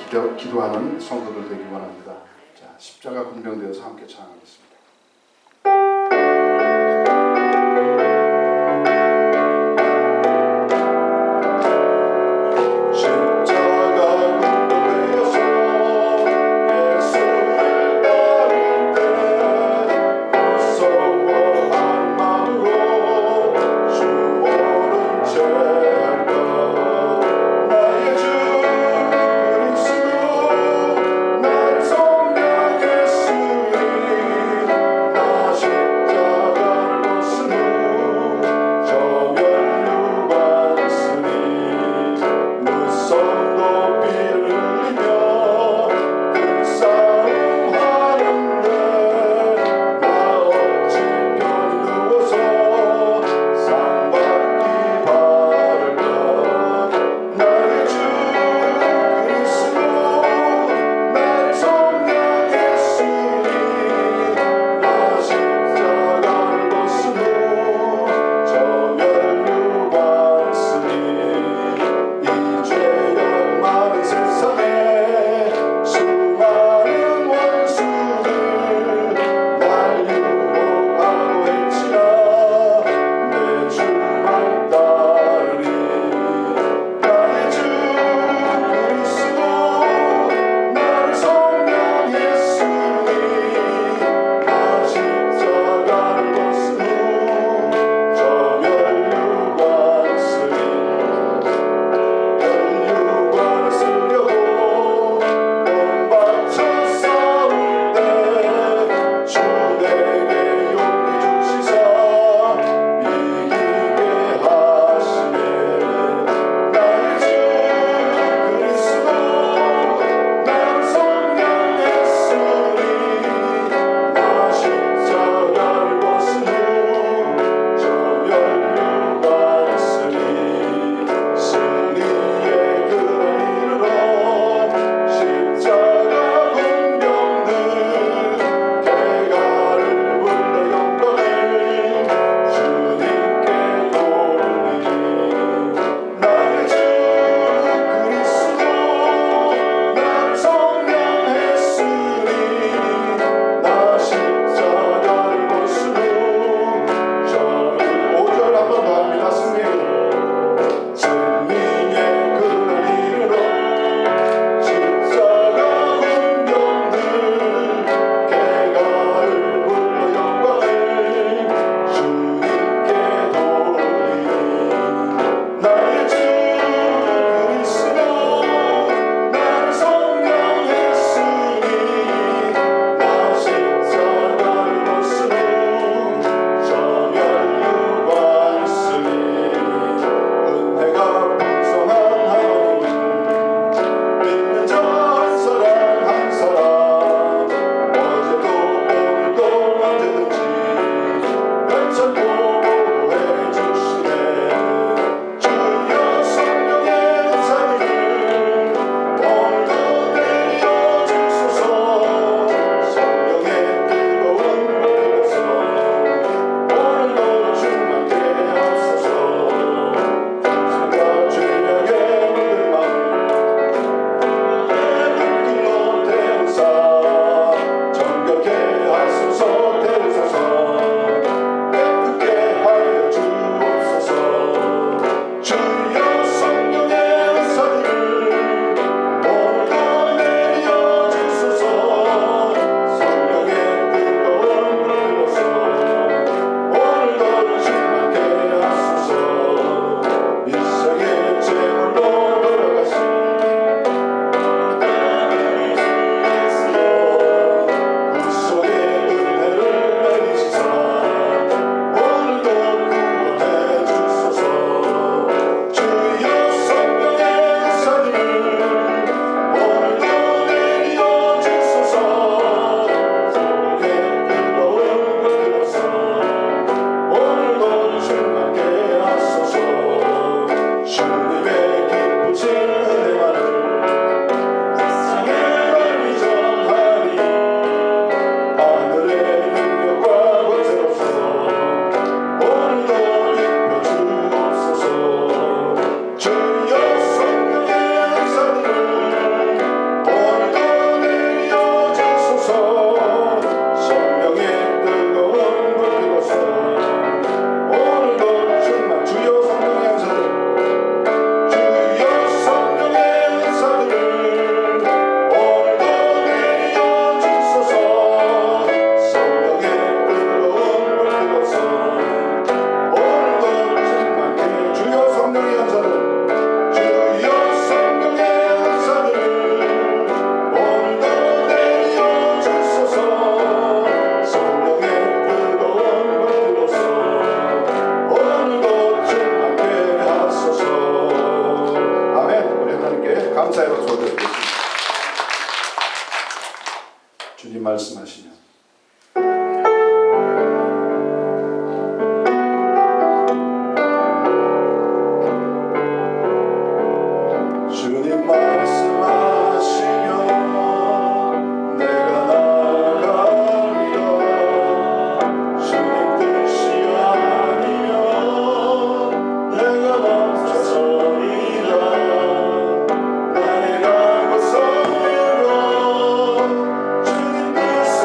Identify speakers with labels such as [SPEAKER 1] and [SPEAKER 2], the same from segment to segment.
[SPEAKER 1] 기도하는 성도들 되기 원합니다. 자, 십자가 공명되어서 함께 찬양하겠습니다.
[SPEAKER 2] 나를 성령의 수리
[SPEAKER 1] 말씀하시면 주님 말씀하시면 내가 나아가리라. 주님 뜻이 아니면 내가 멈춰서리라. 나의 가고 서는 것 주님 뜻에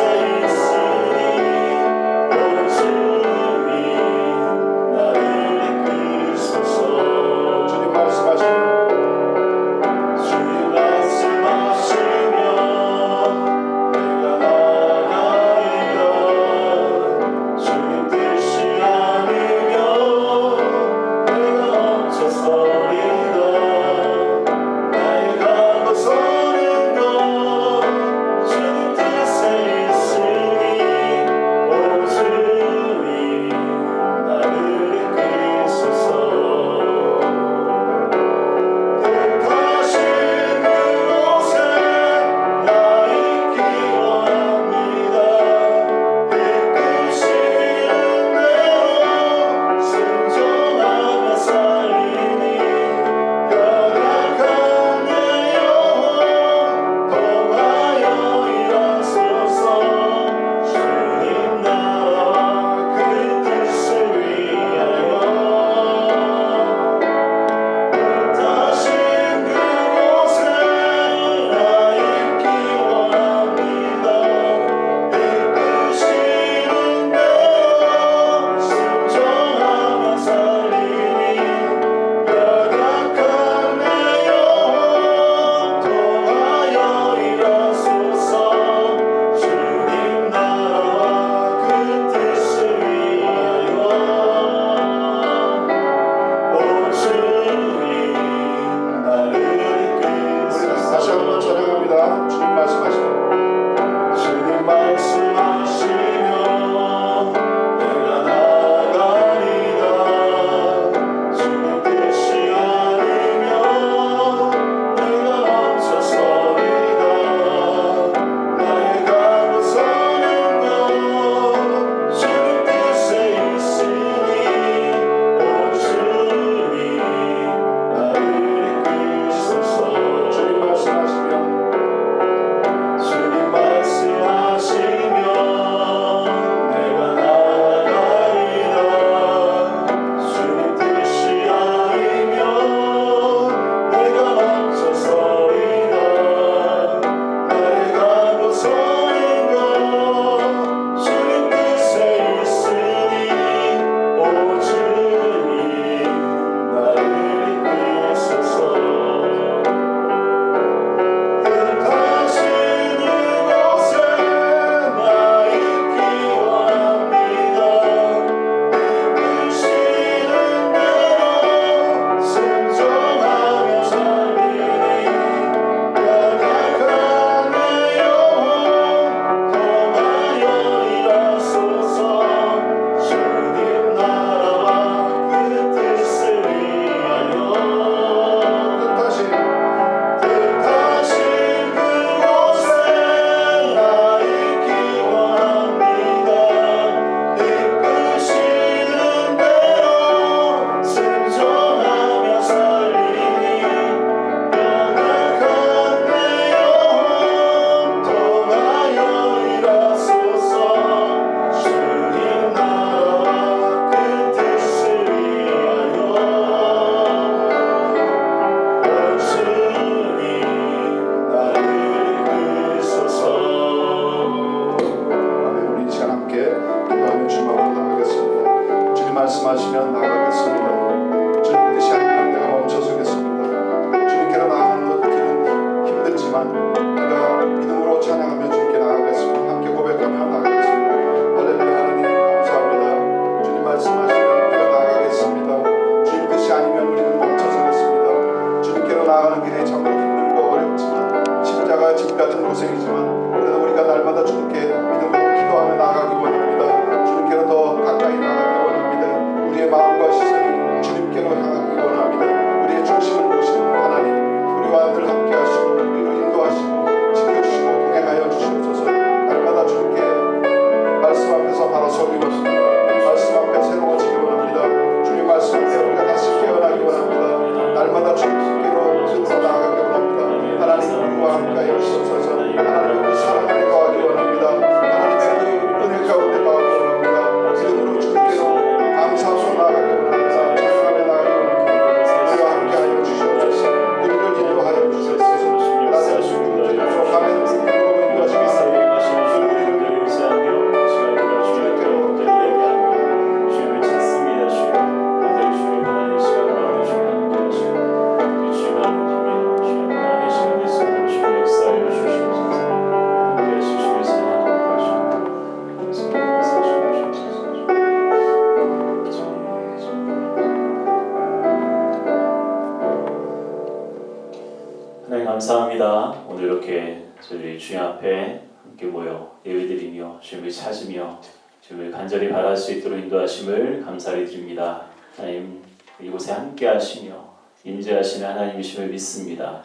[SPEAKER 2] 감사합니다. 오늘 이렇게 저희 주님 앞에 함께 모여 예배드리며 주님을 찾으며 주님을 간절히 바랄 수 있도록 인도하심을 감사히 드립니다. 하나님 이곳에 함께 하시며 임재하시는 하나님이심을 믿습니다.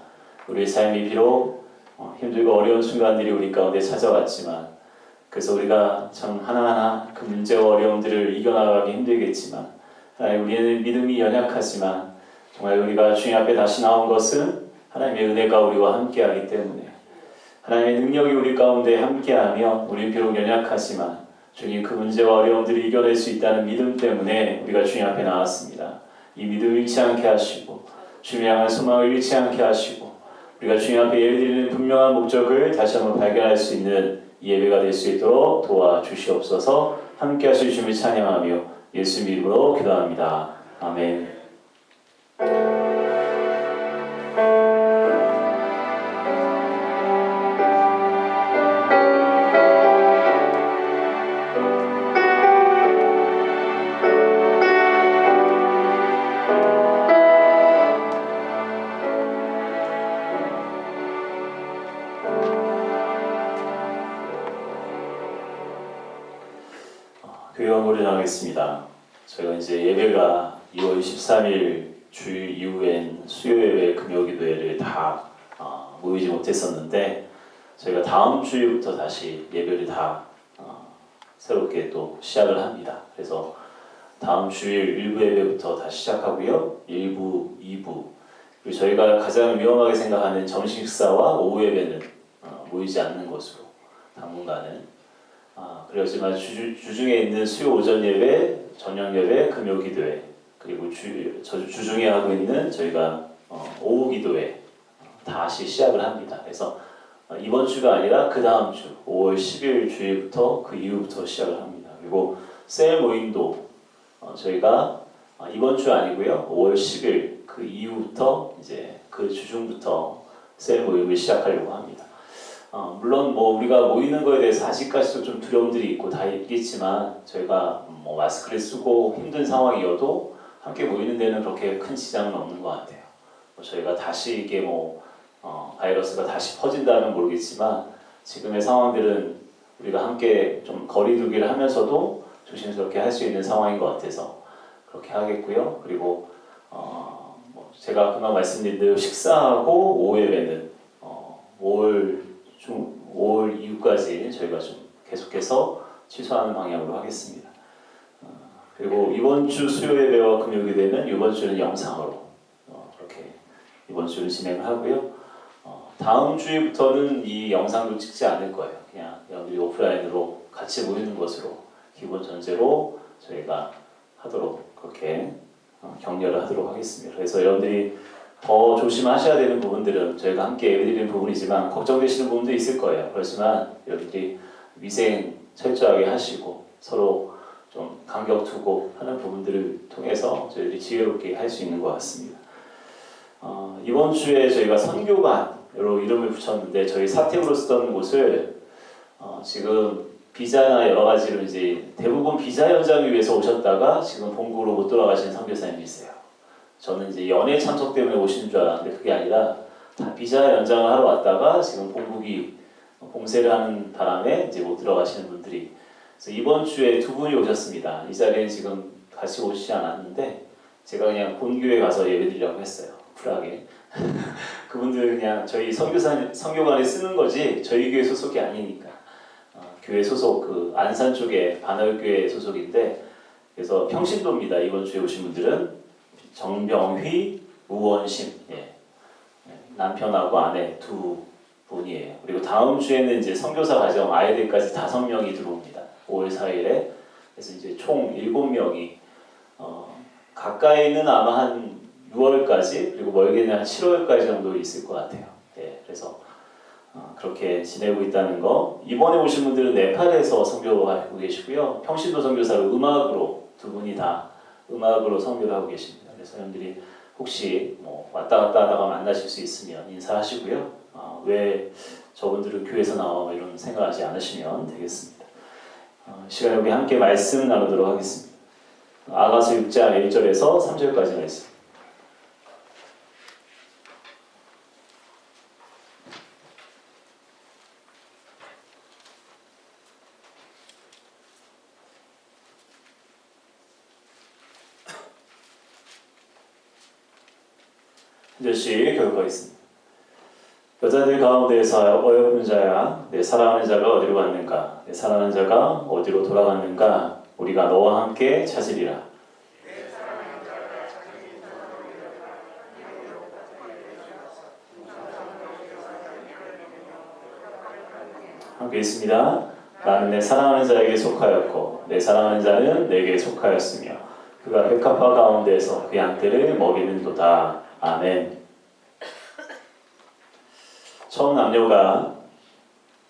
[SPEAKER 2] 우리의 삶이 비록 힘들고 어려운 순간들이 우리 가운데 찾아왔지만 그래서 우리가 참 하나하나 그 문제와 어려움들을 이겨나가기 힘들겠지만 하나님 우리는 믿음이 연약하지만 정말 우리가 주님 앞에 다시 나온 것은 하나님의 은혜가 우리와 함께하기 때문에 하나님의 능력이 우리 가운데 함께하며 우리는 비록 연약하지만 주님 그 문제와 어려움들을 이겨낼 수 있다는 믿음 때문에 우리가 주님 앞에 나왔습니다. 이 믿음을 잃지 않게 하시고 주님 향한 소망을 잃지 않게 하시고 우리가 주님 앞에 예배드리는 분명한 목적을 다시 한번 발견할 수 있는 예배가 될 수 있도록 도와주시옵소서. 함께 하실 주님을 찬양하며 예수 이름으로 기도합니다. 아멘. 교회 광고를 나가겠습니다. 저희가 이제 예배가 2월 23일 주일 이후엔 수요 예배, 금요 기도회를 다 모이지 못했었는데 저희가 다음 주일부터 다시 예배를 다 새롭게 또 시작을 합니다. 그래서 다음 주일 1부 예배부터 다시 시작하고요. 1부, 2부 그리고 저희가 가장 위험하게 생각하는 점심 식사와 오후 예배는 모이지 않는 것으로 당분간은 그렇지만 주중에 있는 수요 오전 예배, 저녁 예배, 금요 기도회 그리고 주중에 하고 있는 저희가 오후 기도회 다시 시작을 합니다. 그래서 이번 주가 아니라 그 다음 주 5월 10일 주일부터 그 이후부터 시작을 합니다. 그리고 셀 모임도 저희가 이번 주 아니고요. 5월 10일 그 이후부터 이제 그 주중부터 셀 모임을 시작하려고 합니다. 물론 뭐 우리가 모이는 거에 대해서 아직까지도 좀 두려움들이 있고 다 있겠지만 저희가 뭐 마스크를 쓰고 힘든 상황이어도 함께 모이는 데는 그렇게 큰 지장은 없는 것 같아요. 저희가 다시 이게 바이러스가 다시 퍼진다면 모르겠지만 지금의 상황들은 우리가 함께 좀 거리두기를 하면서도 조심스럽게 할 수 있는 상황인 것 같아서 그렇게 하겠고요. 그리고 제가 금방 말씀드린 대로 식사하고 오후 예배는 5월 이후까지 저희가 좀 계속해서 취소하는 방향으로 하겠습니다. 그리고 이번 주 수요 예배와 금요 예배는 이번 주는 영상으로 그렇게 이번 주는 진행을 하고요. 다음 주부터는 이 영상도 찍지 않을 거예요. 그냥 여러분들이 오프라인으로 같이 모이는 것으로 기본 전제로 저희가 하도록 그렇게 격려를 하도록 하겠습니다. 그래서 여러분들이 더 조심하셔야 되는 부분들은 저희가 함께 예배드리는 부분이지만 걱정되시는 부분도 있을 거예요. 그렇지만 여러분들이 위생 철저하게 하시고 서로 좀 간격 두고 하는 부분들을 통해서 저희들이 지혜롭게 할 수 있는 것 같습니다. 이번 주에 저희가 선교반으로 이름을 붙였는데 저희 사택으로 쓰던 곳을 지금 비자나 여러 가지로 이제 대부분 비자 연장을 위해서 오셨다가 지금 본국으로 못 돌아가신 선교사님이세요. 저는 이제 연애 참석 때문에 오시는 줄 알았는데 그게 아니라 다 비자 연장을 하러 왔다가 지금 본국이 봉쇄를 하는 바람에 이제 못 들어가시는 분들이 그래서 이번 주에 두 분이 오셨습니다. 이 자리에 지금 같이 오시지 않았는데 제가 그냥 본교회 가서 예배드리려고 했어요. 쿨하게. 그분들 그냥 저희 선교관에 쓰는 거지 저희 교회 소속이 아니니까 교회 소속 그 안산 쪽에 반월교회 소속인데 그래서 평신도입니다. 이번 주에 오신 분들은 정병휘, 우원심 남편하고 아내 두 분이에요. 그리고 다음 주에는 이제 선교사 가정 아이들까지 5명이 들어옵니다. 5월 4일에 그래서 이제 총 7명이 가까이는 아마 한 6월까지 그리고 멀게는 한 7월까지 정도 있을 것 같아요. 그래서 그렇게 지내고 있다는 거. 이번에 오신 분들은 네팔에서 선교하고 계시고요. 평신도 선교사로 음악으로 두 분이 다 음악으로 선교를 하고 계십니다. 그래서 여러분들이 혹시 왔다 갔다 하다가 만나실 수 있으면 인사하시고요. 왜 저분들은 교회에서 나와 이런 생각하지 않으시면 되겠습니다. 시간에 우리 함께 말씀 나누도록 하겠습니다. 아가서 6장 1절에서 3절까지 말씀. 한 절씩 교육하겠습니다. 여자들 가운데에서 어여쁜 자야 내 사랑하는 자가 어디로 갔는가 내 사랑하는 자가 어디로 돌아갔는가 우리가 너와 함께 찾으리라. 함께 있습니다. 나는 내 사랑하는 자에게 속하였고 내 사랑하는 자는 내게 속하였으며 그가 백합화 가운데에서 그 양떼를 먹이는도다. 아멘. 처음 남녀가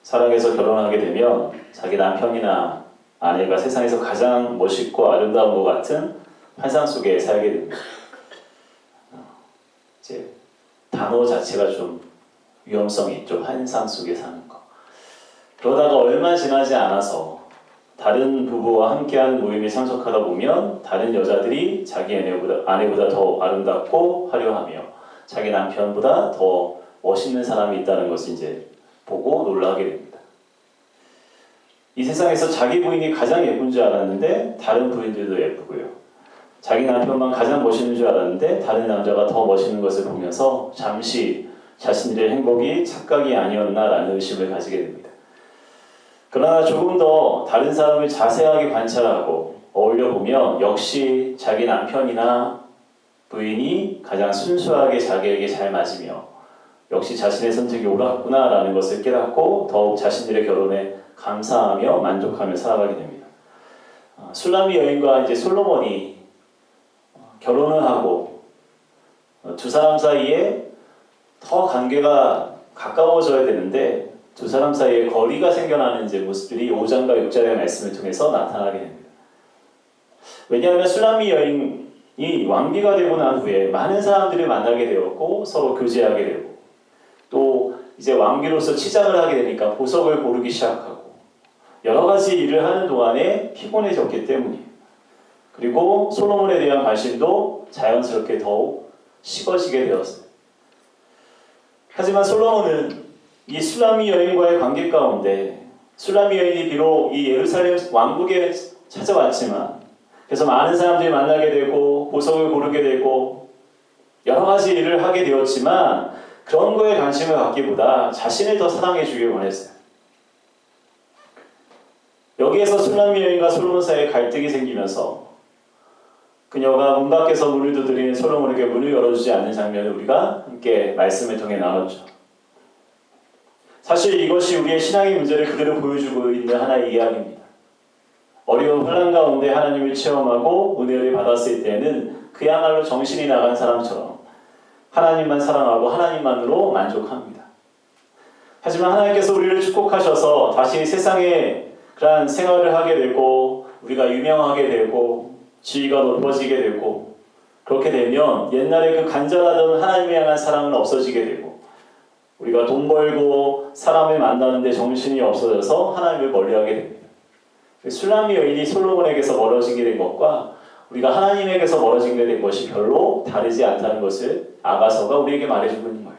[SPEAKER 2] 사랑해서 결혼하게 되면 자기 남편이나 아내가 세상에서 가장 멋있고 아름다운 것 같은 환상 속에 살게 됩니다. 이제 단어 자체가 좀 위험성이 있죠. 환상 속에 사는 거. 그러다가 얼마 지나지 않아서 다른 부부와 함께하는 모임에 참석하다 보면 다른 여자들이 자기 아내보다 더 아름답고 화려하며 자기 남편보다 더 멋있는 사람이 있다는 것을 이제 보고 놀라게 됩니다. 이 세상에서 자기 부인이 가장 예쁜 줄 알았는데 다른 부인들도 예쁘고요. 자기 남편만 가장 멋있는 줄 알았는데 다른 남자가 더 멋있는 것을 보면서 잠시 자신들의 행복이 착각이 아니었나라는 의심을 가지게 됩니다. 그러나 조금 더 다른 사람을 자세하게 관찰하고 어울려 보면 역시 자기 남편이나 부인이 가장 순수하게 자기에게 잘 맞으며 역시 자신의 선택이 옳았구나라는 것을 깨닫고 더욱 자신들의 결혼에 감사하며 만족하며 살아가게 됩니다. 술람미 여인과 이제 솔로몬이 결혼을 하고 두 사람 사이에 더 관계가 가까워져야 되는데 두 사람 사이에 거리가 생겨나는 이제 모습들이 5장과 6장의 말씀을 통해서 나타나게 됩니다. 왜냐하면 술람미 여인이 왕비가 되고 난 후에 많은 사람들을 만나게 되었고 서로 교제하게 되고 또 이제 왕비로서 치장을 하게 되니까 보석을 고르기 시작하고 여러 가지 일을 하는 동안에 피곤해졌기 때문이에요. 그리고 솔로몬에 대한 관심도 자연스럽게 더욱 식어지게 되었어요. 하지만 솔로몬은 이 술람미 여인과의 관계 가운데 술람미 여인이 비록 이 예루살렘 왕국에 찾아왔지만 그래서 많은 사람들이 만나게 되고 보석을 고르게 되고 여러 가지 일을 하게 되었지만 그런 거에 관심을 갖기보다 자신을 더 사랑해 주길 원했어요. 여기에서 술람미 여인과 솔로몬 사이에 갈등이 생기면서 그녀가 문 밖에서 문을 두드리는 솔로몬에게 문을 열어주지 않는 장면을 우리가 함께 말씀을 통해 나눴죠. 사실 이것이 우리의 신앙의 문제를 그대로 보여주고 있는 하나의 이야기입니다. 어려운 환난 가운데 하나님을 체험하고 은혜를 받았을 때는 그야말로 정신이 나간 사람처럼 하나님만 사랑하고 하나님만으로 만족합니다. 하지만 하나님께서 우리를 축복하셔서 다시 세상에 그러한 생활을 하게 되고 우리가 유명하게 되고 지위가 높아지게 되고 그렇게 되면 옛날에 그 간절하던 하나님에 향한 사랑은 없어지게 되고 우리가 돈 벌고 사람을 만나는데 정신이 없어져서 하나님을 멀리하게 됩니다. 술람미 여인이 솔로몬에게서 멀어지게 된 것과 우리가 하나님에게서 멀어지게 된 것이 별로 다르지 않다는 것을 아가서가 우리에게 말해주고 있는 거예요.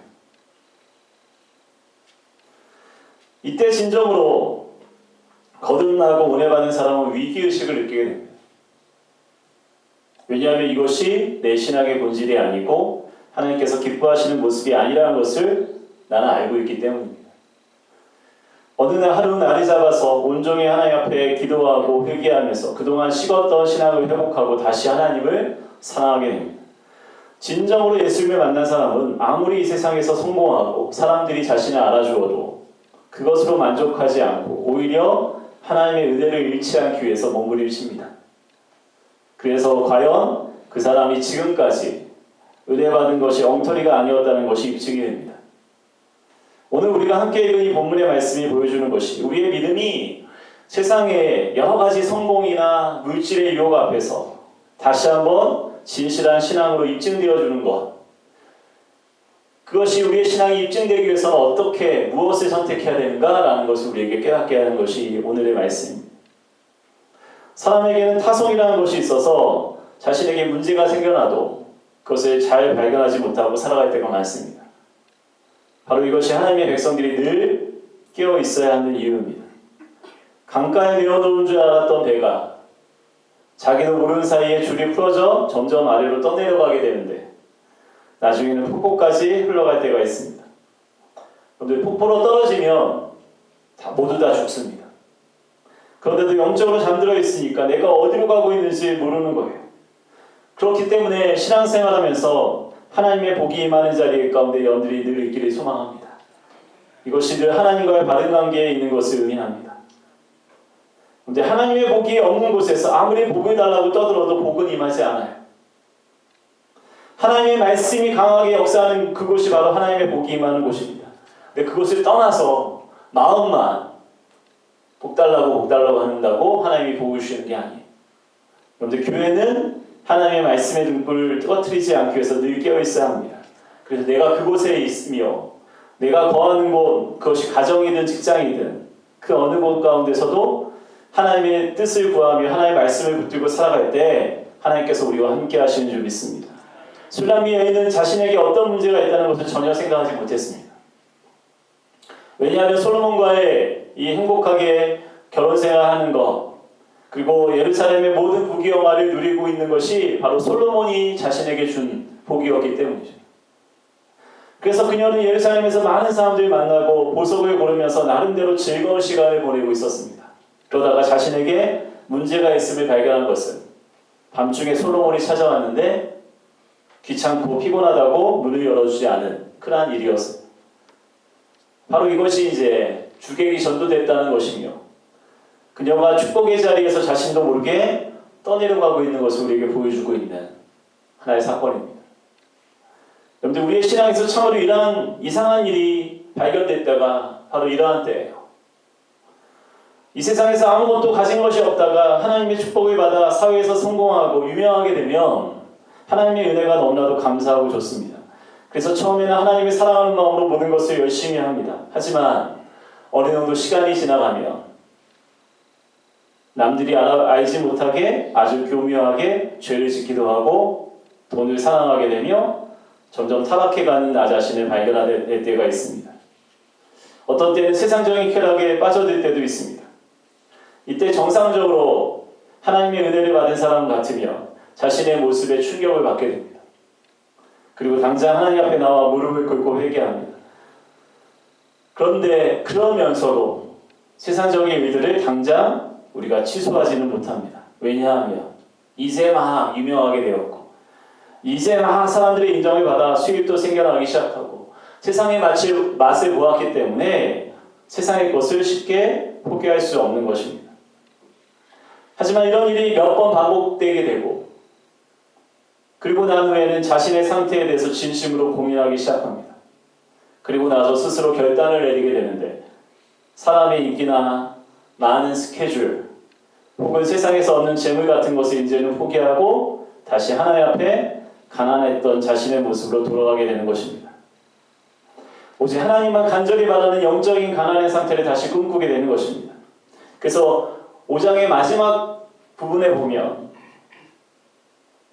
[SPEAKER 2] 이때 진정으로 거듭나고 은혜받은 사람은 위기의식을 느끼게 됩니다. 왜냐하면 이것이 내 신앙의 본질이 아니고 하나님께서 기뻐하시는 모습이 아니라는 것을 나는 알고 있기 때문입니다. 어느 날 하루 날이 잡아서 온종일 하나님 앞에 기도하고 회개하면서 그동안 식었던 신앙을 회복하고 다시 하나님을 사랑하게 됩니다. 진정으로 예수님을 만난 사람은 아무리 이 세상에서 성공하고 사람들이 자신을 알아주어도 그것으로 만족하지 않고 오히려 하나님의 은혜를 잃지 않기 위해서 몸부림칩니다. 그래서 과연 그 사람이 지금까지 은혜 받은 것이 엉터리가 아니었다는 것이 입증이 됩니다. 오늘 우리가 함께 읽은 이 본문의 말씀이 보여주는 것이 우리의 믿음이 세상의 여러 가지 성공이나 물질의 유혹 앞에서 다시 한번 진실한 신앙으로 입증되어 주는 것, 그것이 우리의 신앙이 입증되기 위해서는 어떻게 무엇을 선택해야 되는가라는 것을 우리에게 깨닫게 하는 것이 오늘의 말씀입니다. 사람에게는 타성이라는 것이 있어서 자신에게 문제가 생겨나도 그것을 잘 발견하지 못하고 살아갈 때가 많습니다. 바로 이것이 하나님의 백성들이 늘 깨어 있어야 하는 이유입니다. 강가에 내어놓은 줄 알았던 배가 자기도 모르는 사이에 줄이 풀어져 점점 아래로 떠내려가게 되는데 나중에는 폭포까지 흘러갈 때가 있습니다. 그런데 폭포로 떨어지면 모두 다 죽습니다. 그런데도 영적으로 잠들어 있으니까 내가 어디로 가고 있는지 모르는 거예요. 그렇기 때문에 신앙생활하면서 하나님의 복이 임하는 자리 가운데 여러분들이 늘 있기를 소망합니다. 이것이 늘 하나님과의 바른 관계에 있는 것을 의미합니다. 그런데 하나님의 복이 없는 곳에서 아무리 복을 달라고 떠들어도 복은 임하지 않아요. 하나님의 말씀이 강하게 역사하는 그곳이 바로 하나님의 복이 임하는 곳입니다. 근데 그것을 떠나서 마음만 복 달라고 한다고 하나님이 복을 주시는 게 아니에요. 그런데 교회는 하나님의 말씀의 등불을 떨어뜨리지 않기 위해서 늘 깨어 있어야 합니다. 그래서 내가 그곳에 있으며 내가 거하는 곳, 그것이 가정이든 직장이든 그 어느 곳 가운데서도 하나님의 뜻을 구하며 하나님의 말씀을 붙들고 살아갈 때 하나님께서 우리와 함께 하시는 줄 믿습니다. 술람미 여인은 자신에게 어떤 문제가 있다는 것을 전혀 생각하지 못했습니다. 왜냐하면 솔로몬과의 이 행복하게 결혼생활하는 것, 그리고 예루살렘의 모든 부귀영화를 누리고 있는 것이 바로 솔로몬이 자신에게 준 복이었기 때문이죠. 그래서 그녀는 예루살렘에서 많은 사람들을 만나고 보석을 고르면서 나름대로 즐거운 시간을 보내고 있었습니다. 그러다가 자신에게 문제가 있음을 발견한 것은 밤중에 솔로몬이 찾아왔는데 귀찮고 피곤하다고 문을 열어주지 않은 그러한 일이었습니다. 바로 이것이 이제 주객이 전도됐다는 것이며 그녀가 축복의 자리에서 자신도 모르게 떠내려가고 있는 것을 우리에게 보여주고 있는 하나의 사건입니다. 여러분들 우리의 신앙에서 참으로 이러한 이상한 일이 발견됐다가 바로 이러한 때예요. 이 세상에서 아무것도 가진 것이 없다가 하나님의 축복을 받아 사회에서 성공하고 유명하게 되면 하나님의 은혜가 너무나도 감사하고 좋습니다. 그래서 처음에는 하나님의 사랑하는 마음으로 모든 것을 열심히 합니다. 하지만 어느 정도 시간이 지나가면 남들이 알지 못하게 아주 교묘하게 죄를 짓기도 하고 돈을 사랑하게 되며 점점 타락해가는 나 자신을 발견할 때가 있습니다. 어떤 때는 세상적인 쾌락에 빠져들 때도 있습니다. 이때 정상적으로 하나님의 은혜를 받은 사람 같으면 자신의 모습에 충격을 받게 됩니다. 그리고 당장 하나님 앞에 나와 무릎을 꿇고 회개합니다. 그런데 그러면서도 세상적인 일들을 당장 우리가 취소하지는 못합니다. 왜냐하면 이제 막 유명하게 되었고 이제 막 사람들의 인정을 받아 수입도 생겨나기 시작하고 세상의 맛을 보았기 때문에 세상의 것을 쉽게 포기할 수 없는 것입니다. 하지만 이런 일이 몇 번 반복되게 되고 그리고 난 후에는 자신의 상태에 대해서 진심으로 고민하기 시작합니다. 그리고 나서 스스로 결단을 내리게 되는데 사람의 인기나 많은 스케줄 혹은 세상에서 얻는 재물 같은 것을 이제는 포기하고 다시 하나님 앞에 가난했던 자신의 모습으로 돌아가게 되는 것입니다. 오직 하나님만 간절히 바라는 영적인 가난의 상태를 다시 꿈꾸게 되는 것입니다. 그래서 5장의 마지막 부분에 보면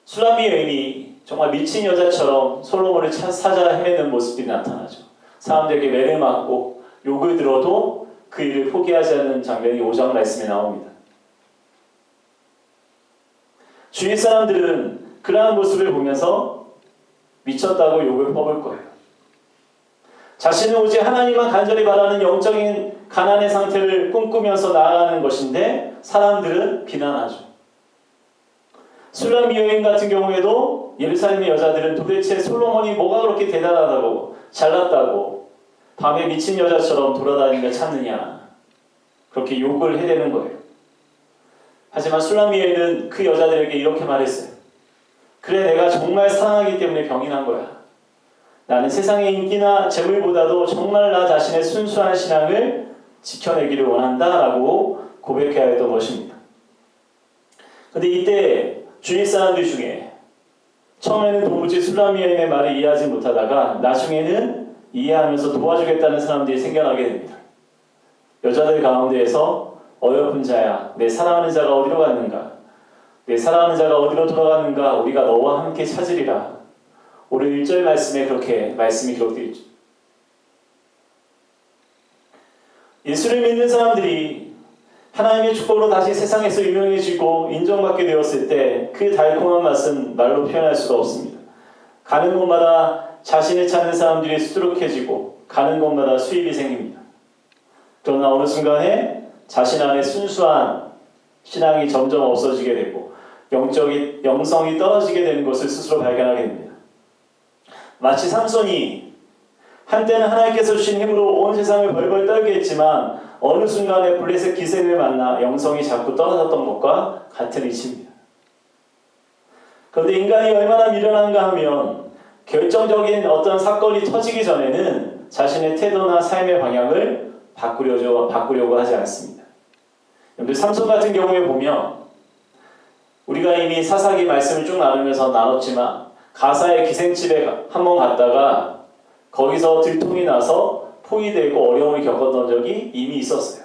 [SPEAKER 2] 술람미 여인이 정말 미친 여자처럼 솔로몬을 찾아 헤매는 모습이 나타나죠. 사람들에게 매를 맞고 욕을 들어도 그 일을 포기하지 않는 장면이 5장 말씀에 나옵니다. 주위 사람들은 그러한 모습을 보면서 미쳤다고 욕을 퍼볼 거예요. 자신은 오직 하나님만 간절히 바라는 영적인 가난의 상태를 꿈꾸면서 나아가는 것인데 사람들은 비난하죠. 술람미 여인 같은 경우에도 예루살렘의 여자들은 도대체 솔로몬이 뭐가 그렇게 대단하다고 잘났다고 밤에 미친 여자처럼 돌아다니며 찾느냐 그렇게 욕을 해대는 거예요. 하지만 술람미 여인은 그 여자들에게 이렇게 말했어요. 그래 내가 정말 사랑하기 때문에 병이 난 거야. 나는 세상의 인기나 재물보다도 정말 나 자신의 순수한 신앙을 지켜내기를 원한다라고 고백해야 했던 것입니다. 그런데 이때 주위 사람들 중에 처음에는 도무지 술람미 여인의 말을 이해하지 못하다가 나중에는 이해하면서 도와주겠다는 사람들이 생겨나게 됩니다. 여자들 가운데에서 어여쁜 자야 내 사랑하는 자가 어디로 갔는가 내 사랑하는 자가 어디로 돌아갔는가 우리가 너와 함께 찾으리라. 오늘 1절 말씀에 그렇게 말씀이 기록되어 있죠. 예수를 믿는 사람들이 하나님의 축복으로 다시 세상에서 유명해지고 인정받게 되었을 때 그 달콤한 맛은 말로 표현할 수가 없습니다. 가는 곳마다 자신을 찾는 사람들이 수두룩해지고 가는 곳마다 수입이 생깁니다. 그러나 어느 순간에 자신 안에 순수한 신앙이 점점 없어지게 되고 영성이 떨어지게 되는 것을 스스로 발견하게 됩니다. 마치 삼손이 한때는 하나님께서 주신 힘으로 온 세상을 벌벌 떨게 했지만 어느 순간에 블레셋 기생을 만나 영성이 자꾸 떨어졌던 것과 같은 이치입니다. 그런데 인간이 얼마나 미련한가 하면 결정적인 어떤 사건이 터지기 전에는 자신의 태도나 삶의 방향을 바꾸려고 하지 않습니다. 여러분들 삼손 같은 경우에 보면 우리가 이미 사사기 말씀을 쭉 나누면서 나눴지만 가사의 기생집에 한번 갔다가 거기서 들통이 나서 포위되고 어려움을 겪었던 적이 이미 있었어요.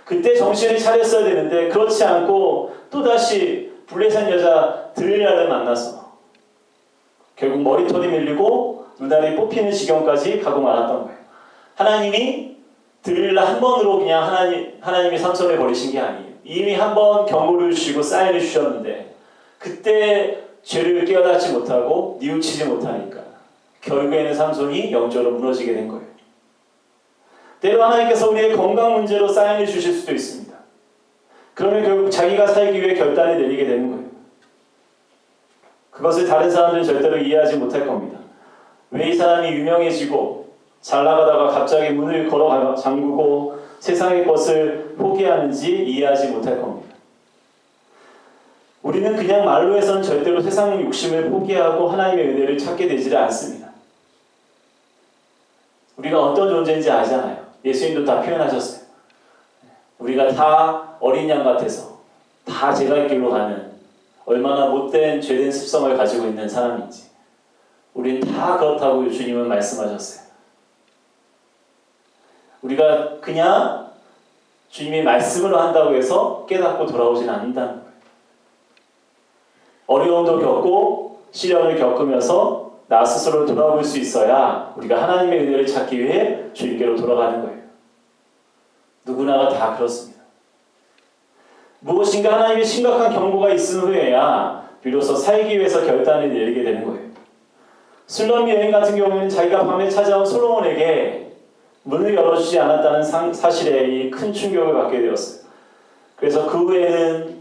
[SPEAKER 2] 그때 정신을 차렸어야 되는데 그렇지 않고 또다시 블레셋 여자 들릴라를 만나서 결국 머리털이 밀리고 눈알이 뽑히는 지경까지 가고 말았던 거예요. 하나님이 들릴라 한 번으로 그냥 하나님이 삼손을 버리신 게 아니에요. 이미 한 번 경고를 주시고 사인을 주셨는데 그때 죄를 깨닫지 못하고 뉘우치지 못하니까 결국에는 삼손이 영적으로 무너지게 된 거예요. 때로 하나님께서 우리의 건강 문제로 사인을 주실 수도 있습니다. 그러면 결국 자기가 살기 위해 결단을 내리게 되는 거예요. 그것을 다른 사람들은 절대로 이해하지 못할 겁니다. 왜 이 사람이 유명해지고 잘 나가다가 갑자기 문을 걸어 잠그고 세상의 것을 포기하는지 이해하지 못할 겁니다. 우리는 그냥 말로 해서는 절대로 세상 욕심을 포기하고 하나님의 은혜를 찾게 되지를 않습니다. 우리가 어떤 존재인지 아잖아요. 예수님도 다 표현하셨어요. 우리가 다 어린 양 같아서 다 제갈 길로 가는 얼마나 못된 죄된 습성을 가지고 있는 사람인지 우리는 다 그렇다고 주님은 말씀하셨어요. 우리가 그냥 주님이 말씀으로 한다고 해서 깨닫고 돌아오지는 않는다는 거예요. 어려움도 겪고 시련을 겪으면서 나 스스로 돌아볼 수 있어야 우리가 하나님의 은혜를 찾기 위해 주님께로 돌아가는 거예요. 누구나가 다 그렇습니다. 무엇인가 하나님의 심각한 경고가 있은 후에야 비로소 살기 위해서 결단을 내리게 되는 거예요. 술람 여인 같은 경우에는 자기가 밤에 찾아온 솔로몬에게 문을 열어주지 않았다는 사실에 이 큰 충격을 받게 되었어요. 그래서 그 후에는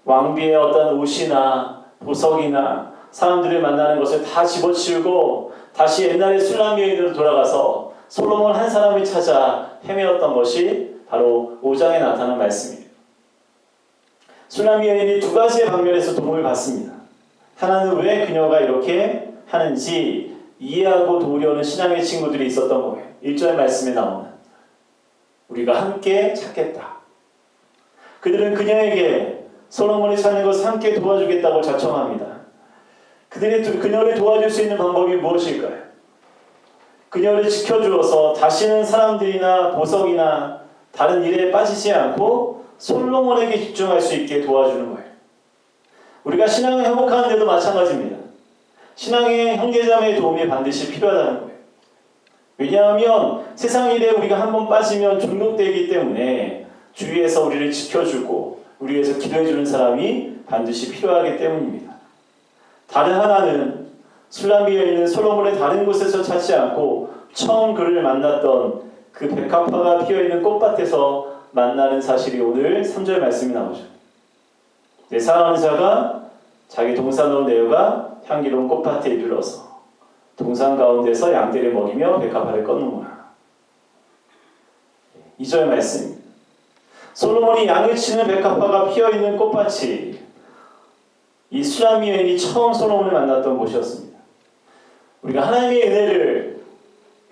[SPEAKER 2] 왕비의 어떤 옷이나 보석이나 사람들을 만나는 것을 다 집어치우고 다시 옛날의 술람 여인으로 돌아가서 솔로몬 한 사람을 찾아 헤매었던 것이 바로 5장에 나타난 말씀이에요. 술람 여인이 두 가지의 방면에서 도움을 받습니다. 하나는 왜 그녀가 이렇게 하는지 이해하고 도우려는 신앙의 친구들이 있었던 거예요. 1절 말씀에 나오는 우리가 함께 찾겠다. 그들은 그녀에게 솔로몬이 찾는 것을 함께 도와주겠다고 자청합니다. 그녀를 도와줄 수 있는 방법이 무엇일까요? 그녀를 지켜주어서 다시는 사람들이나 보석이나 다른 일에 빠지지 않고 솔로몬에게 집중할 수 있게 도와주는 거예요. 우리가 신앙을 회복하는 데도 마찬가지입니다. 신앙의 형제자매의 도움이 반드시 필요하다는 거예요. 왜냐하면 세상 일에 우리가 한번 빠지면 중독되기 때문에 주위에서 우리를 지켜주고 우리 위해서 기도해주는 사람이 반드시 필요하기 때문입니다. 다른 하나는 술람비에 있는 솔로몬의 다른 곳에서 찾지 않고 처음 그를 만났던 그 백합화가 피어있는 꽃밭에서 만나는 사실이 오늘 3절 말씀이 나오죠. 내 사랑하는 자가 자기 동산으로 내어가 향기로운 꽃밭에 이르러서 동산 가운데서 양떼를 먹이며 백합화를 꺾는구나. 2절 말씀입니다. 솔로몬이 양을 치는 백합화가 피어있는 꽃밭이 이 술람미 여인이 처음 솔로몬을 만났던 곳이었습니다. 우리가 하나님의 은혜를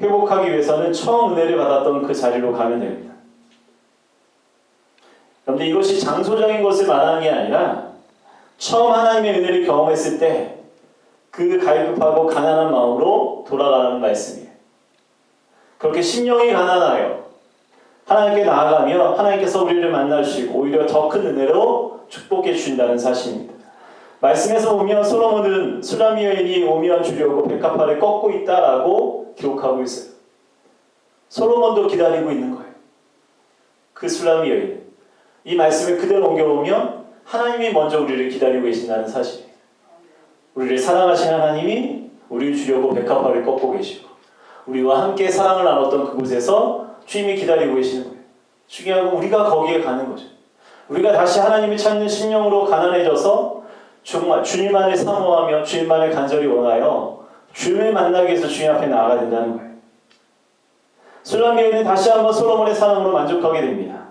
[SPEAKER 2] 회복하기 위해서는 처음 은혜를 받았던 그 자리로 가면 됩니다. 그런데 이것이 장소적인 것을 말하는 게 아니라 처음 하나님의 은혜를 경험했을 때 그 갈급하고 가난한 마음으로 돌아가라는 말씀이에요. 그렇게 심령이 가난하여 하나님께 나아가며 하나님께서 우리를 만나주시고 오히려 더 큰 은혜로 축복해 주신다는 사실입니다. 말씀에서 보면 솔로몬은 술람미 여인이 오면 주려고 백합화를 꺾고 있다라고 기록하고 있어요. 솔로몬도 기다리고 있는 거예요. 그 술람미 여인. 이 말씀을 그대로 옮겨보면 하나님이 먼저 우리를 기다리고 계신다는 사실이에요. 우리를 사랑하신 하나님이 우리를 주려고 백합화를 꺾고 계시고 우리와 함께 사랑을 나눴던 그곳에서 주님이 기다리고 계시는 거예요. 중요한 건 우리가 거기에 가는 거죠. 우리가 다시 하나님을 찾는 심령으로 가난해져서 정말 주님만을 사모하며 주님만을 간절히 원하여 주님을 만나기 위해서 주님 앞에 나아가야 된다는 거예요. 술람교회는 다시 한번 솔로몬의 사랑으로 만족하게 됩니다.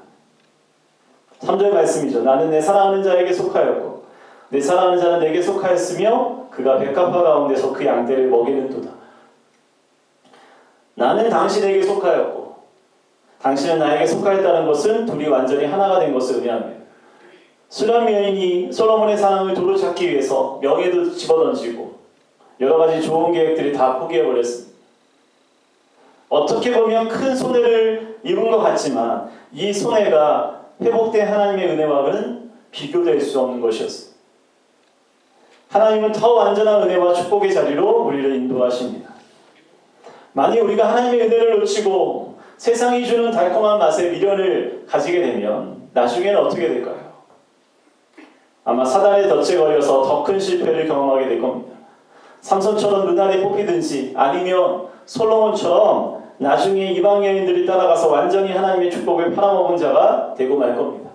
[SPEAKER 2] 3절 말씀이죠. 나는 내 사랑하는 자에게 속하였고 내 사랑하는 자는 내게 속하였으며 그가 백합화 가운데서 그 양떼를 먹이는도다. 나는 당신에게 속하였고 당신은 나에게 속하였다는 것은 둘이 완전히 하나가 된 것을 의미합니다. 수람 여인이 솔로몬의 사랑을 도로 찾기 위해서 명예도 집어던지고 여러 가지 좋은 계획들이 다 포기해버렸습니다. 어떻게 보면 큰 손해를 입은 것 같지만 이 손해가 회복된 하나님의 은혜와는 비교될 수 없는 것이었습니다. 하나님은 더 완전한 은혜와 축복의 자리로 우리를 인도하십니다. 만약 우리가 하나님의 은혜를 놓치고 세상이 주는 달콤한 맛에 미련을 가지게 되면 나중에는 어떻게 될까요? 아마 사단의 덫에 걸려서 더 큰 실패를 경험하게 될 겁니다. 삼손처럼 눈알이 뽑히든지 아니면 솔로몬처럼 나중에 이방 여인들이 따라가서 완전히 하나님의 축복을 팔아먹은 자가 되고 말 겁니다.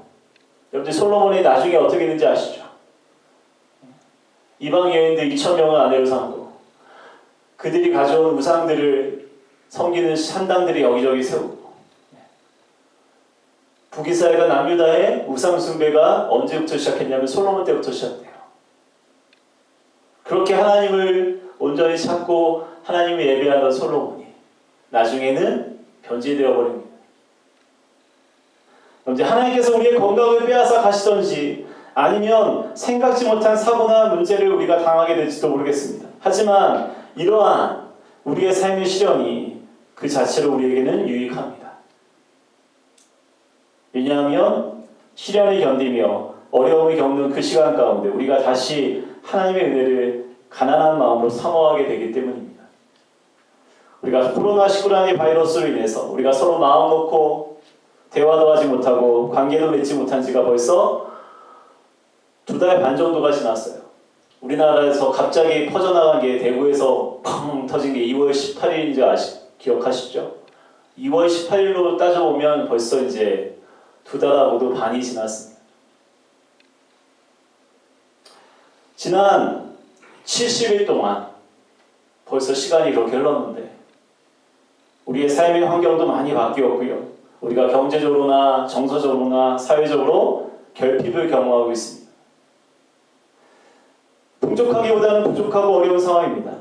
[SPEAKER 2] 여러분들 솔로몬이 나중에 어떻게 되는지 아시죠? 이방 여인들 2,000명을 아내로 삼고 그들이 가져온 우상들을 섬기는 산당들이 여기저기 세우고 북이스라엘과 남유다의 우상 숭배가 언제부터 시작했냐면 솔로몬 때부터 시작돼요. 그렇게 하나님을 온전히 찾고 하나님을 예배하던 솔로몬이 나중에는 변질되어 버립니다. 그런데 하나님께서 우리의 건강을 빼앗아 가시던지 아니면 생각지 못한 사고나 문제를 우리가 당하게 될지도 모르겠습니다. 하지만 이러한 우리의 삶의 시련이 그 자체로 우리에게는 유익합니다. 왜냐하면 시련을 견디며 어려움을 겪는 그 시간 가운데 우리가 다시 하나님의 은혜를 가난한 마음으로 사모하게 되기 때문입니다. 우리가 코로나19라는 바이러스로 인해서 우리가 서로 마음 놓고 대화도 하지 못하고 관계도 맺지 못한 지가 벌써 2달 반 정도가 지났어요. 우리나라에서 갑자기 퍼져나간 게 대구에서 펑 터진 게 2월 18일인지 기억하시죠? 2월 18일로 따져보면 벌써 이제 2달하고도 반이 지났습니다. 지난 70일 동안 벌써 시간이 그렇게 흘렀는데 우리의 삶의 환경도 많이 바뀌었고요. 우리가 경제적으로나 정서적으로나 사회적으로 결핍을 경험하고 있습니다. 풍족하기보다는 부족하고 어려운 상황입니다.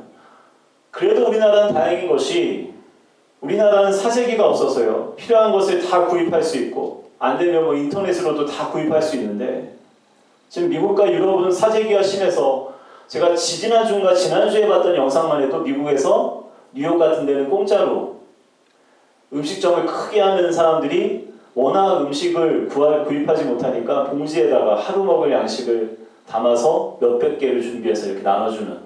[SPEAKER 2] 그래도 우리나라는 다행인 것이 우리나라는 사재기가 없어서요. 필요한 것을 다 구입할 수 있고 안 되면 뭐 인터넷으로도 다 구입할 수 있는데 지금 미국과 유럽은 사재기가 심해서 제가 지난주에 봤던 영상만 해도 미국에서 뉴욕 같은 데는 공짜로 음식점을 크게 하는 사람들이 워낙 음식을 구입하지 못하니까 봉지에다가 하루 먹을 양식을 담아서 몇백 개를 준비해서 이렇게 나눠주는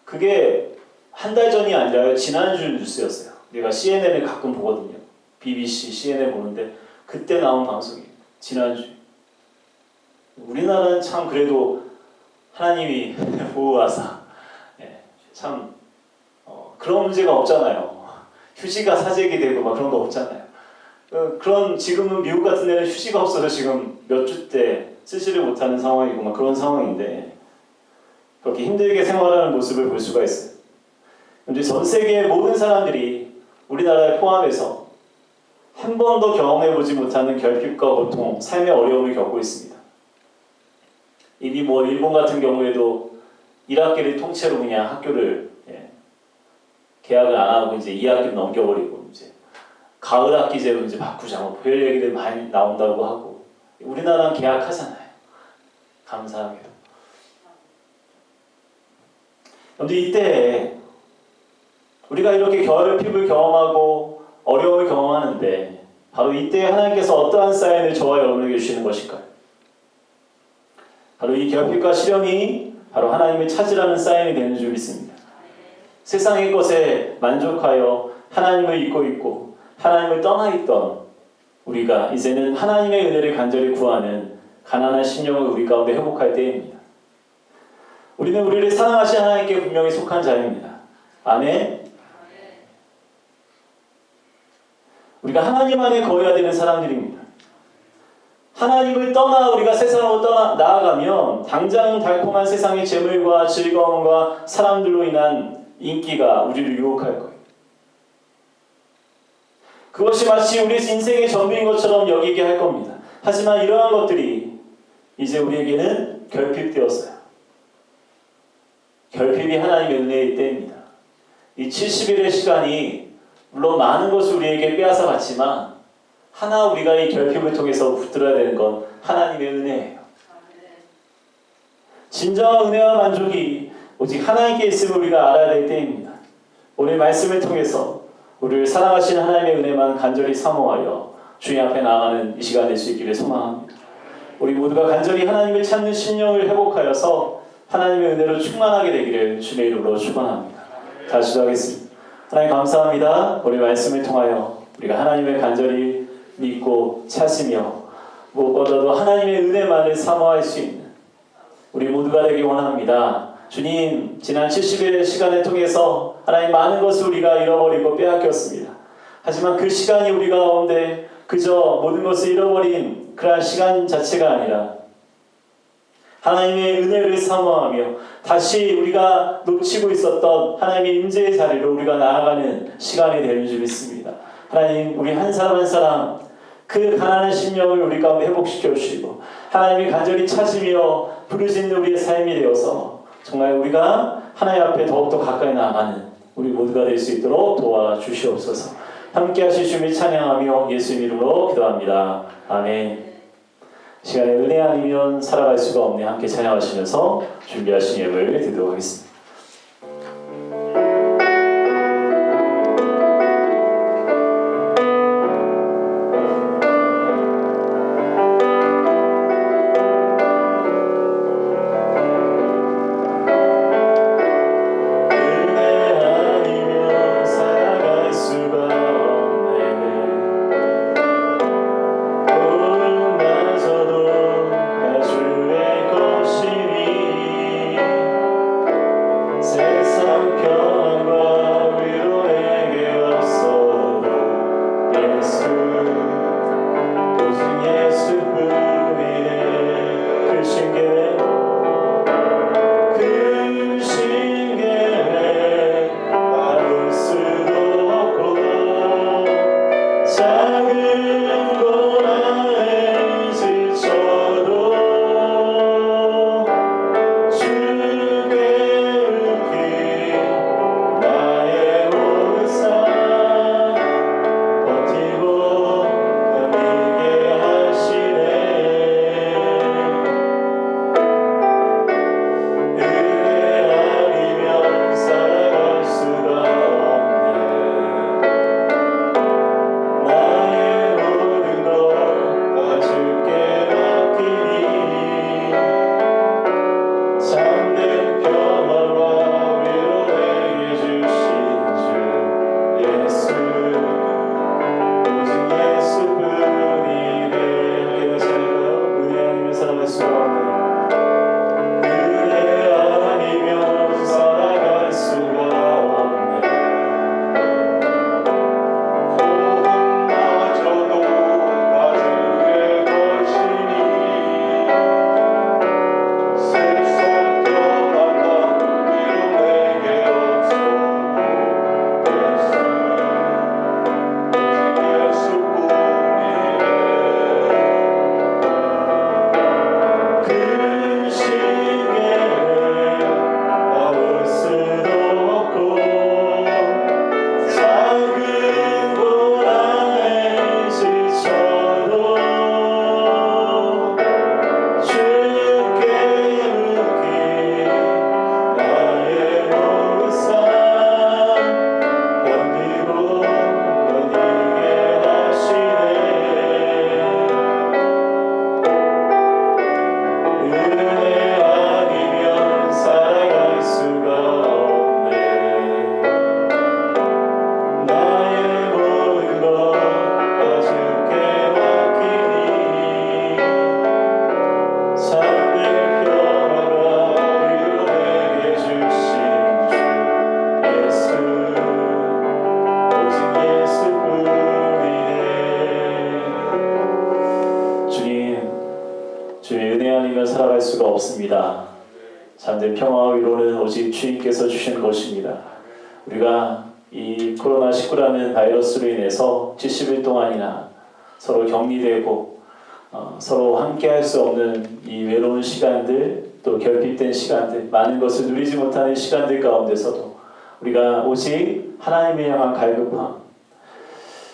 [SPEAKER 2] 그게 한 달 전이 아니라요. 지난주 뉴스였어요. 내가 CNN을 가끔 보거든요. BBC, CNN 보는데 그때 나온 방송이에요. 지난주. 우리나라는 참 그래도 하나님이 보호하사 참 그런 문제가 없잖아요. 휴지가 사재기 되고 막 그런 거 없잖아요. 그런 지금은 미국 같은 데는 휴지가 없어서 지금 몇 주 때 쓰지를 못하는 상황이고 막 그런 상황인데 그렇게 힘들게 생활하는 모습을 볼 수가 있어요. 그런데 전 세계의 모든 사람들이 우리나라를 포함해서 한 번도 경험해보지 못하는 결핍과 고통, 삶의 어려움을 겪고 있습니다. 이미 뭐 일본 같은 경우에도 1학기를 통째로 그냥 학교를 개학을 안 하고 이제 2학기를 넘겨버리고 이제 가을 학기제로 이제 바꾸자 뭐 별 얘기들 많이 나온다고 하고 우리나라는 개학하잖아요. 감사하게도. 그런데 이때 우리가 이렇게 결핍을 경험하고 어려움을 경험하는데 바로 이때 하나님께서 어떠한 사인을 저와 여러분에게 주시는 것일까요? 바로 이 결핍과 시련이 바로 하나님을 찾으라는 사인이 되는 줄 믿습니다. 세상의 것에 만족하여 하나님을 잊고 있고 하나님을 떠나 있던 우리가 이제는 하나님의 은혜를 간절히 구하는 가난한 심령을 우리 가운데 회복할 때입니다. 우리는 우리를 사랑하신 하나님께 분명히 속한 자입니다. 아멘. 우리가 하나님 안에 거해야 되는 사람들입니다. 하나님을 떠나 우리가 세상으로 나아가면 당장 달콤한 세상의 재물과 즐거움과 사람들로 인한 인기가 우리를 유혹할 거예요. 그것이 마치 우리 인생의 전부인 것처럼 여기게 할 겁니다. 하지만 이러한 것들이 이제 우리에게는 결핍되었어요. 결핍이 하나님의 은혜의 때입니다. 이 70일의 시간이 물론 많은 것을 우리에게 빼앗아 갔지만 하나 우리가 이 결핍을 통해서 붙들어야 되는 건 하나님의 은혜예요. 진정한 은혜와 만족이 오직 하나님께 있음을 우리가 알아야 될 때입니다. 오늘 말씀을 통해서 우리를 사랑하시는 하나님의 은혜만 간절히 사모하여 주님 앞에 나아가는 이 시간 될 수 있기를 소망합니다. 우리 모두가 간절히 하나님을 찾는 심령을 회복하여서 하나님의 은혜로 충만하게 되기를 주의 이름으로 축원합니다. 다시 기도하겠습니다. 하나님 감사합니다. 우리 말씀을 통하여 우리가 하나님을 간절히 믿고 찾으며 무엇보다도 하나님의 은혜만을 사모할 수 있는 우리 모두가 되기 원합니다. 주님, 지난 70일의 시간을 통해서 하나님 많은 것을 우리가 잃어버리고 빼앗겼습니다. 하지만 그 시간이 우리 가운데 그저 모든 것을 잃어버린 그러한 시간 자체가 아니라 하나님의 은혜를 사모하며 다시 우리가 놓치고 있었던 하나님의 임재의 자리로 우리가 나아가는 시간이 되는 줄 믿습니다. 하나님, 우리 한 사람 한 사람 그 가난한 심령을 우리 가운데 회복시켜 주시고 하나님이 간절히 찾으며 부르짖는 우리의 삶이 되어서 정말 우리가 하나님 앞에 더욱더 가까이 나아가는 우리 모두가 될 수 있도록 도와주시옵소서. 함께 하실 주님을 찬양하며 예수님 이름으로 기도합니다. 아멘. 시간에 은혜 아니면 살아갈 수가 없네. 함께 찬양하시면서 준비하신 예배를 드리도록 하겠습니다.
[SPEAKER 3] 주의 것이니
[SPEAKER 2] 평화와 위로는 오직 주님께서 주시는 것입니다. 우리가 이 코로나19라는 바이러스로 인해서 70일 동안이나 서로 격리되고 서로 함께할 수 없는 이 외로운 시간들, 또 결핍된 시간들, 많은 것을 누리지 못하는 시간들 가운데서도 우리가 오직 하나님을 향한 갈급함,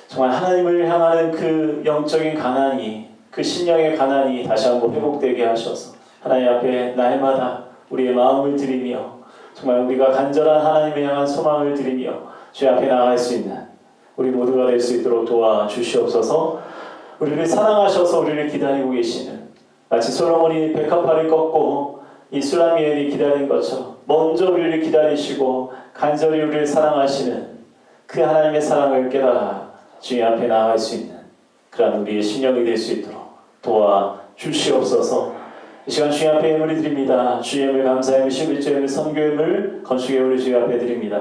[SPEAKER 2] 정말 하나님을 향하는 그 영적인 가난이, 그 신령의 가난이 다시 한번 회복되게 하셔서 하나님 앞에 날마다 우리의 마음을 드리며 정말 우리가 간절한 하나님을 향한 소망을 드리며 주의 앞에 나아갈 수 있는 우리 모두가 될 수 있도록 도와주시옵소서. 우리를 사랑하셔서 우리를 기다리고 계시는, 마치 솔로몬이 백합화를 꺾고 이 수라미엘이 기다린 것처럼 먼저 우리를 기다리시고 간절히 우리를 사랑하시는 그 하나님의 사랑을 깨달아 주의 앞에 나아갈 수 있는 그런 우리의 심령이 될 수 있도록 도와주시옵소서. 이 시간 주의 앞에 예물을 드립니다. 주의 예물 감사의 11조 예물 선교 예물 건축 예물을 주의 앞에 드립니다.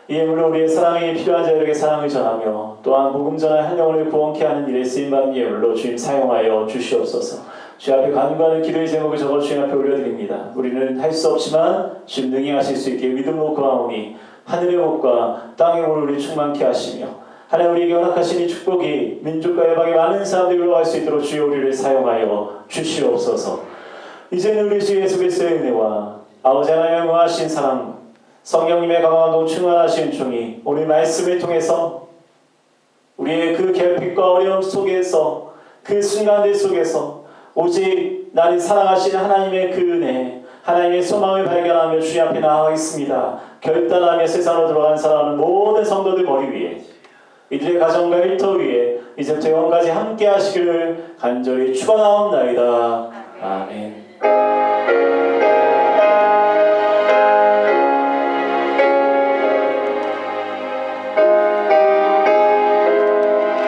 [SPEAKER 2] 이 예물로 우리의 사랑이 필요한 자들에게 사랑을 전하며 또한 복음 전할 한 영혼을 구원케 하는 일에 쓰임받는 예물로 주님 사용하여 주시옵소서. 주 앞에 간구하는 기도의 제목을 적어 주님 앞에 올려드립니다. 우리는 할 수 없지만 주님 능히 하실 수 있게 믿음으로 구하오니 하늘의 복과 땅의 복을 우리 충만케 하시며 하나님 우리에게 허락하신 이 축복이 민족과 해방의 많은 사람들이 올라갈 수 있도록 주여 우리를 사용하여 주시옵소서. 이제는 우리 주 예수 그리스도의 은혜와 아버지 하나님의 무하신 사랑, 성령님의 강화와 동충만하신 종이 오늘 말씀을 통해서 우리의 그 결핍과 어려움 속에서 그 순간들 속에서 오직 나를 사랑하시는 하나님의 그 은혜, 하나님의 소망을 발견하며 주님 앞에 나아가겠습니다. 결단하며 세상으로 들어간 사랑하는 모든 성도들 머리 위에, 이들의 가정과 일터 위에 이제부터 영원까지 함께 하시기를 간절히 축원하옵나이다. 아멘.